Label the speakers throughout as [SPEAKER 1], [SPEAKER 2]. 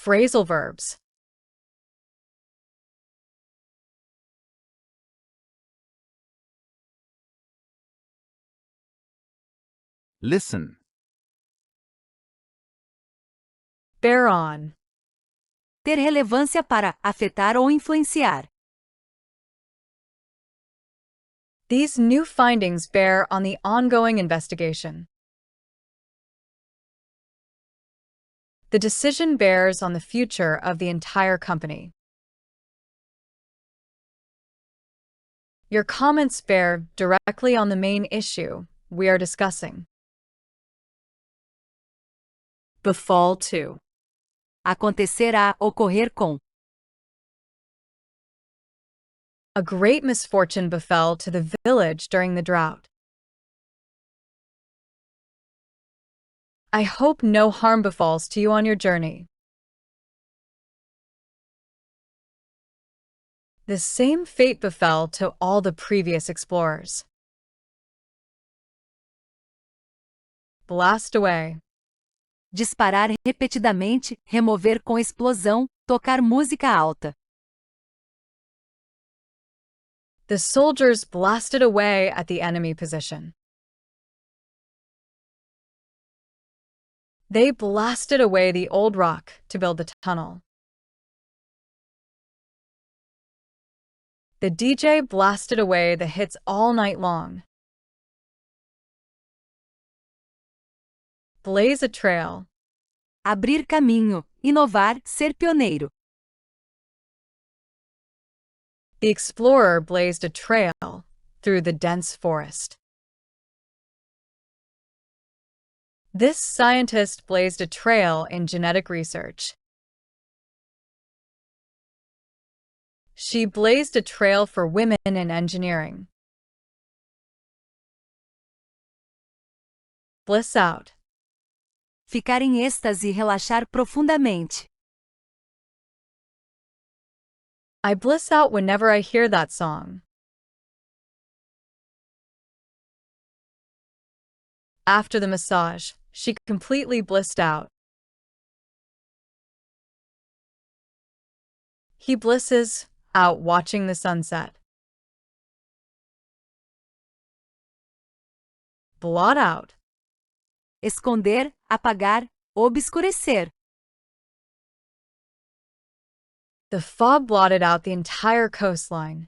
[SPEAKER 1] Phrasal verbs.
[SPEAKER 2] Listen.
[SPEAKER 1] Bear on.
[SPEAKER 3] Ter relevância para, afetar ou influenciar.
[SPEAKER 1] These new findings bear on the ongoing investigation. The decision bears on the future of the entire company. Your comments bear directly on the main issue we are discussing. Befall to.
[SPEAKER 3] Acontecerá, ocorrer com.
[SPEAKER 1] A great misfortune befell to the village during the drought. I hope no harm befalls to you on your journey. The same fate befell to all the previous explorers. Blast away.
[SPEAKER 3] Disparar repetidamente, remover com explosão, tocar música alta.
[SPEAKER 1] The soldiers blasted away at the enemy position. They blasted away the old rock to build the tunnel. The DJ blasted away the hits all night long. Blaze a trail.
[SPEAKER 3] Abrir caminho, inovar, ser pioneiro.
[SPEAKER 1] The explorer blazed a trail through the dense forest. This scientist blazed a trail in genetic research. She blazed a trail for women in engineering. Bliss out.
[SPEAKER 3] Ficar em êxtase e relaxar profundamente.
[SPEAKER 1] I bliss out whenever I hear that song. After the massage, she completely blissed out. He blisses out watching the sunset. Blot out.
[SPEAKER 3] Esconder, apagar, obscurecer.
[SPEAKER 1] The fog blotted out the entire coastline.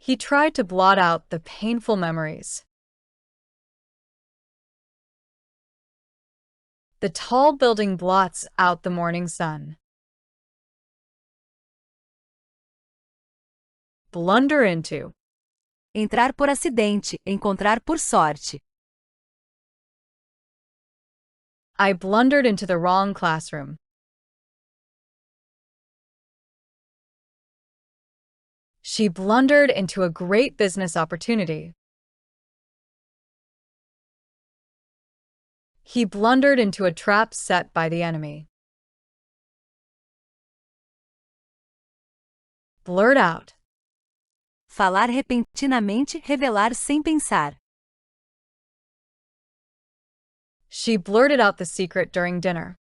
[SPEAKER 1] He tried to blot out the painful memories. The tall building blots out the morning sun. Blunder into.
[SPEAKER 3] Entrar por acidente, encontrar por sorte.
[SPEAKER 1] I blundered into the wrong classroom. She blundered into a great business opportunity. He blundered into a trap set by the enemy. Blurt out.
[SPEAKER 3] Falar repentinamente, revelar sem pensar.
[SPEAKER 1] She blurted out the secret during dinner.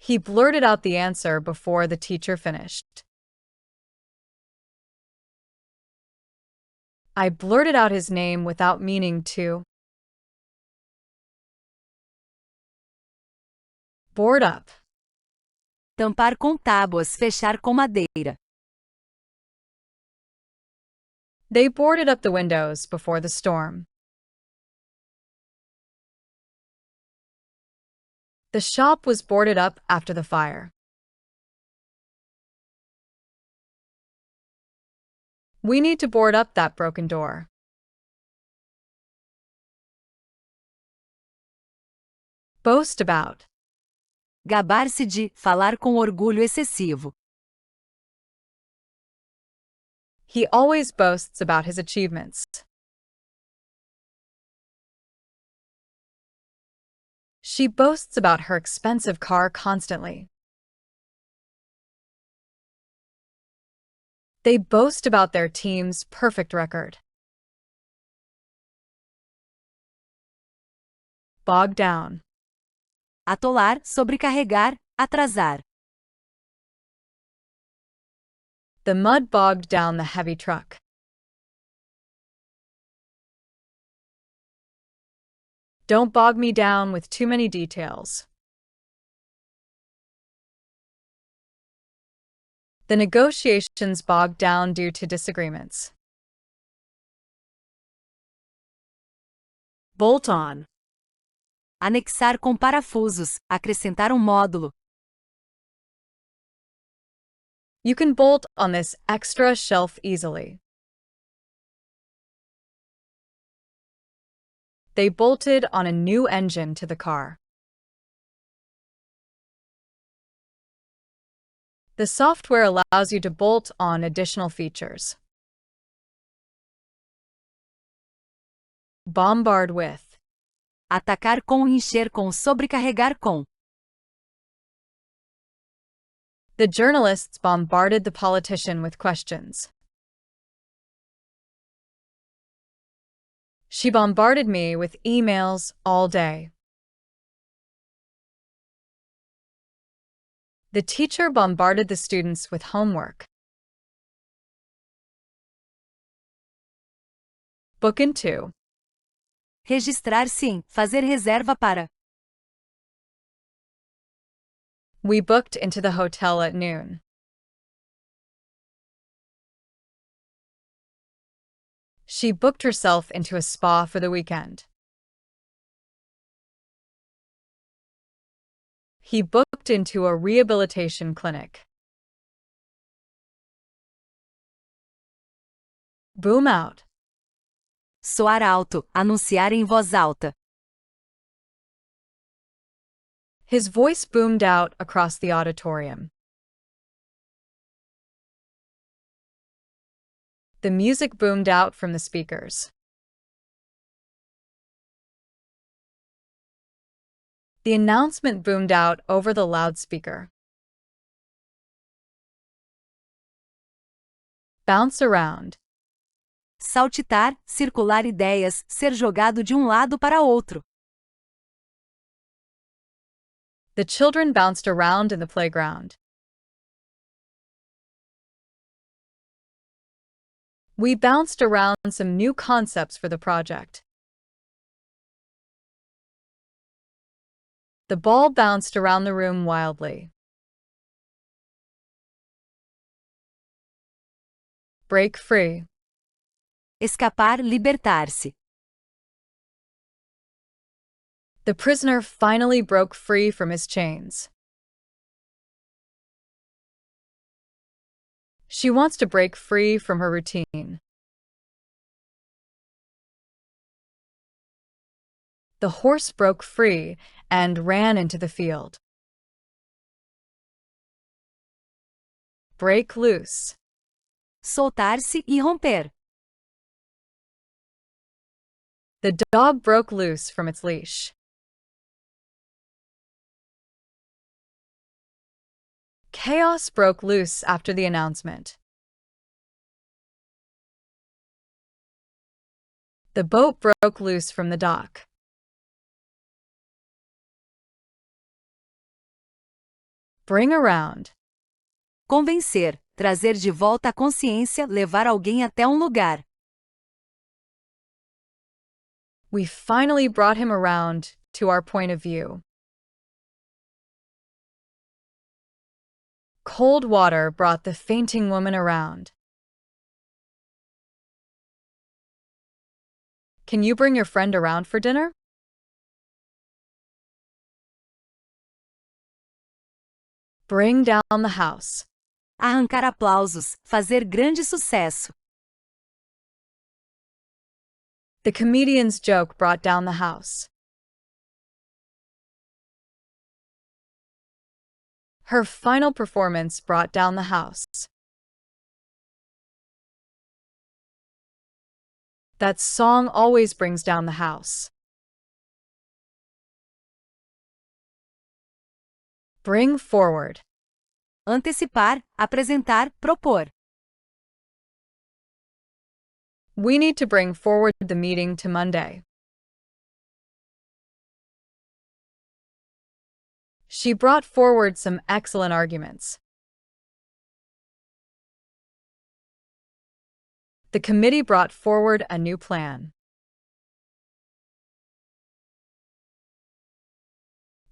[SPEAKER 1] He blurted out the answer before the teacher finished. I blurted out his name without meaning to. Board up.
[SPEAKER 3] Tampar com tábuas, fechar com madeira.
[SPEAKER 1] They boarded up the windows before the storm. The shop was boarded up after the fire. We need to board up that broken door. Boast about.
[SPEAKER 3] Gabar-se de, falar com orgulho excessivo.
[SPEAKER 1] He always boasts about his achievements. She boasts about her expensive car constantly. They boast about their team's perfect record. bog down.
[SPEAKER 3] Atolar, sobrecarregar, atrasar.
[SPEAKER 1] The mud bogged down the heavy truck. Don't bog me down with too many details. The negotiations bogged down due to disagreements. Bolt on.
[SPEAKER 3] Anexar com parafusos, acrescentar módulo.
[SPEAKER 1] You can bolt on this extra shelf easily. They bolted on a new engine to the car. The software allows you to bolt on additional features. Bombard with.
[SPEAKER 3] Atacar com, encher com, sobrecarregar com.
[SPEAKER 1] The journalists bombarded the politician with questions. She bombarded me with emails all day. The teacher bombarded the students with homework. Book into.
[SPEAKER 3] Registrar-se em, fazer reserva para.
[SPEAKER 1] We booked into the hotel at noon. She booked herself into a spa for the weekend. He booked into a rehabilitation clinic. Boom out.
[SPEAKER 3] Soar alto, anunciar em voz alta.
[SPEAKER 1] His voice boomed out across the auditorium. The music boomed out from the speakers. The announcement boomed out over the loudspeaker. Bounce around.
[SPEAKER 3] Saltitar, circular ideias, ser jogado de lado para outro.
[SPEAKER 1] The children bounced around in the playground. We bounced around some new concepts for the project. The ball bounced around the room wildly. Break free.
[SPEAKER 3] Escapar, libertar-se.
[SPEAKER 1] The prisoner finally broke free from his chains. She wants to break free from her routine. The horse broke free and ran into the field. Break loose.
[SPEAKER 3] Soltar-se e romper.
[SPEAKER 1] The dog broke loose from its leash. Chaos broke loose after the announcement. The boat broke loose from the dock. Bring around.
[SPEAKER 3] Convencer, trazer de volta a consciência, levar alguém até lugar.
[SPEAKER 1] We finally brought him around to our point of view. Cold water brought the fainting woman around. Can you bring your friend around for dinner? Bring down the house.
[SPEAKER 3] Arrancar aplausos, fazer grande sucesso.
[SPEAKER 1] The comedian's joke brought down the house. Her final performance brought down the house. That song always brings down the house. Bring forward.
[SPEAKER 3] Antecipar, apresentar, propor.
[SPEAKER 1] We need to bring forward the meeting to Monday. She brought forward some excellent arguments. The committee brought forward a new plan.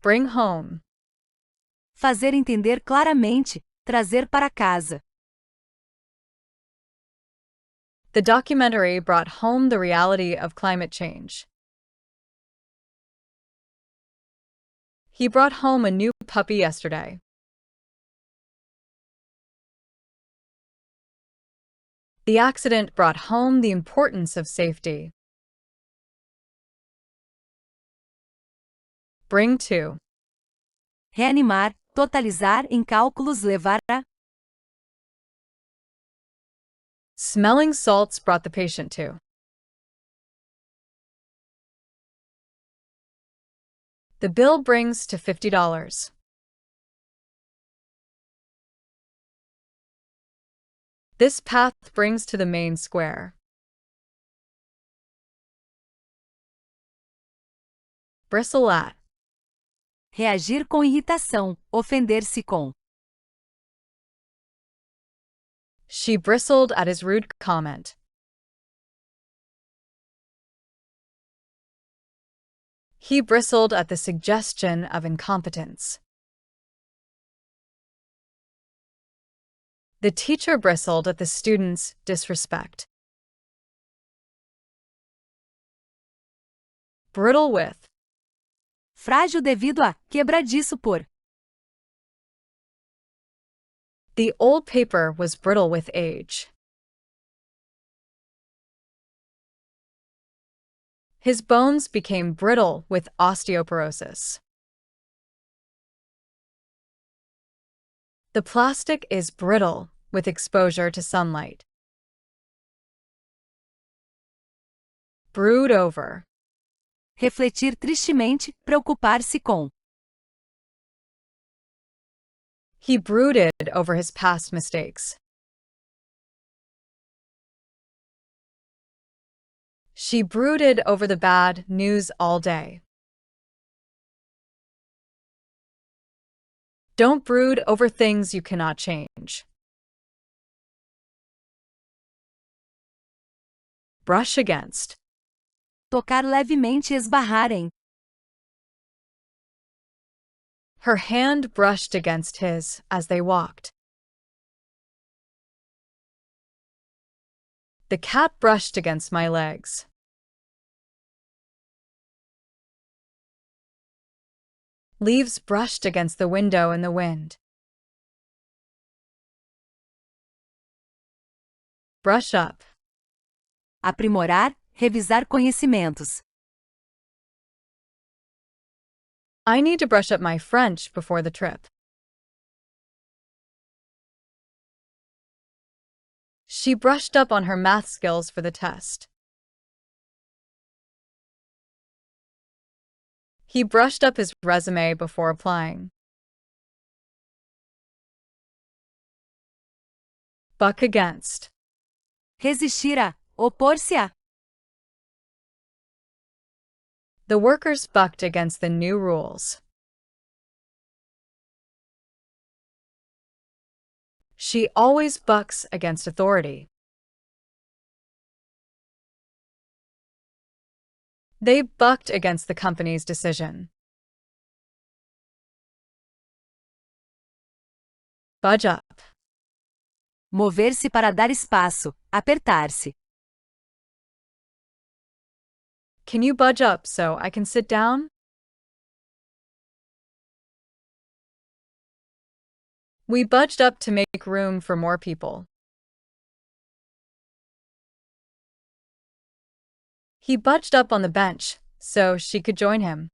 [SPEAKER 1] Bring home.
[SPEAKER 3] Fazer entender claramente, trazer para casa.
[SPEAKER 1] The documentary brought home the reality of climate change. He brought home a new puppy yesterday. The accident brought home the importance of safety. Bring to.
[SPEAKER 3] Reanimar, totalizar em cálculos levar a.
[SPEAKER 1] Smelling salts brought the patient to. The bill brings to $50. This path brings to the main square. Bristle at.
[SPEAKER 3] Reagir com irritação, ofender-se com.
[SPEAKER 1] She bristled at his rude comment. He bristled at the suggestion of incompetence. The teacher bristled at the student's disrespect. Brittle with.
[SPEAKER 3] Frágil devido a, quebradiço por.
[SPEAKER 1] The old paper was brittle with age. His bones became brittle with osteoporosis. The plastic is brittle with exposure to sunlight. Brood over.
[SPEAKER 3] Refletir tristemente, preocupar-se com.
[SPEAKER 1] He brooded over his past mistakes. She brooded over the bad news all day. Don't brood over things you cannot change. Brush against.
[SPEAKER 3] Tocar levemente e esbarrar em.
[SPEAKER 1] Her hand brushed against his as they walked. The cat brushed against my legs. Leaves brushed against the window in the wind. Brush up.
[SPEAKER 3] Aprimorar, revisar conhecimentos.
[SPEAKER 1] I need to brush up my French before the trip. She brushed up on her math skills for the test. He brushed up his resume before applying. Buck against.
[SPEAKER 3] Resistir a, opor-se a.
[SPEAKER 1] The workers bucked against the new rules. She always bucks against authority. They bucked against the company's decision. Budge up.
[SPEAKER 3] Mover-se para dar espaço, apertar-se.
[SPEAKER 1] Can you budge up so I can sit down? We budged up to make room for more people. He budged up on the bench so she could join him.